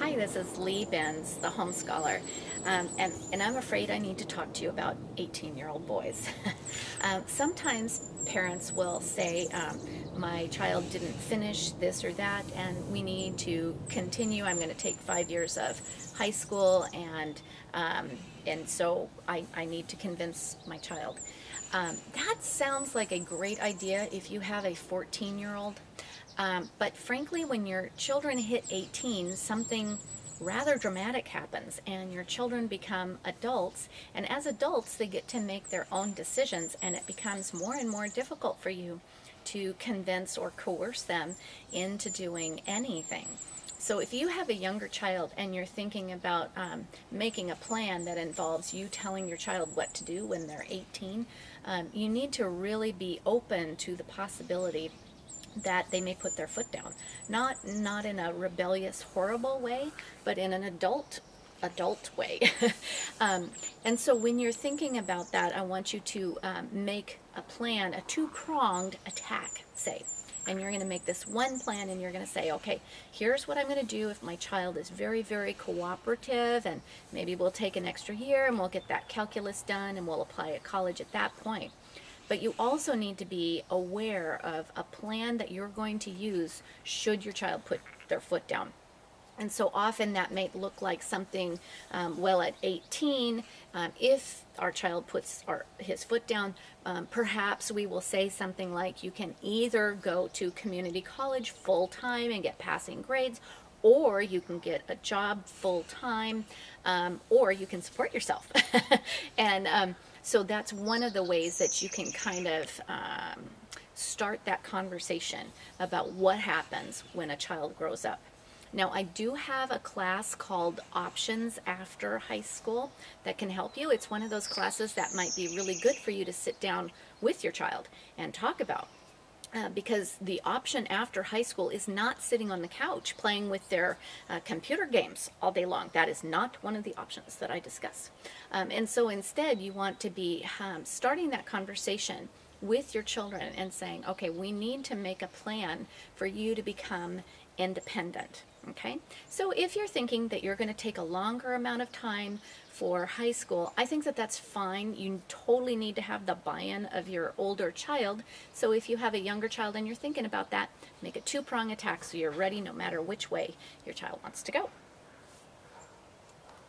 Hi, this is Lee Benz, the home scholar, and I'm afraid I need to talk to you about 18-year-old boys. Sometimes parents will say, my child didn't finish this or that, and we need to continue. I'm going to take 5 years of high school, and so I need to convince my child. That sounds like a great idea if you have a 14-year-old. But frankly, when your children hit 18, something rather dramatic happens and your children become adults. And as adults, they get to make their own decisions, and it becomes more and more difficult for you to convince or coerce them into doing anything. So if you have a younger child and you're thinking about making a plan that involves you telling your child what to do when they're 18, you need to really be open to the possibility that they may put their foot down. Not in a rebellious, horrible way, but in an adult way. And so when you're thinking about that, I want you to make a plan, a two-pronged attack, say. And you're going to make this one plan, and you're going to say, okay, here's what I'm going to do if my child is very, very cooperative, and maybe we'll take an extra year and we'll get that calculus done and we'll apply at college at that point. But you also need to be aware of a plan that you're going to use should your child put their foot down. And so often that may look like something, well, at 18, if our child puts his foot down, perhaps we will say something like, you can either go to community college full-time and get passing grades, or you can get a job full-time, or you can support yourself. And so that's one of the ways that you can kind of start that conversation about what happens when a child grows up. Now, I do have a class called Options After High School that can help you. It's one of those classes that might be really good for you to sit down with your child and talk about. Because the option after high school is not sitting on the couch playing with their computer games all day long. That is not one of the options that I discuss. And so instead, you want to be starting that conversation with your children and saying, okay, we need to make a plan for you to become independent. Okay, so if you're thinking that you're going to take a longer amount of time for high school, I think that that's fine. You totally need to have the buy-in of your older child. So if you have a younger child and you're thinking about that, make a two-prong attack so you're ready no matter which way your child wants to go.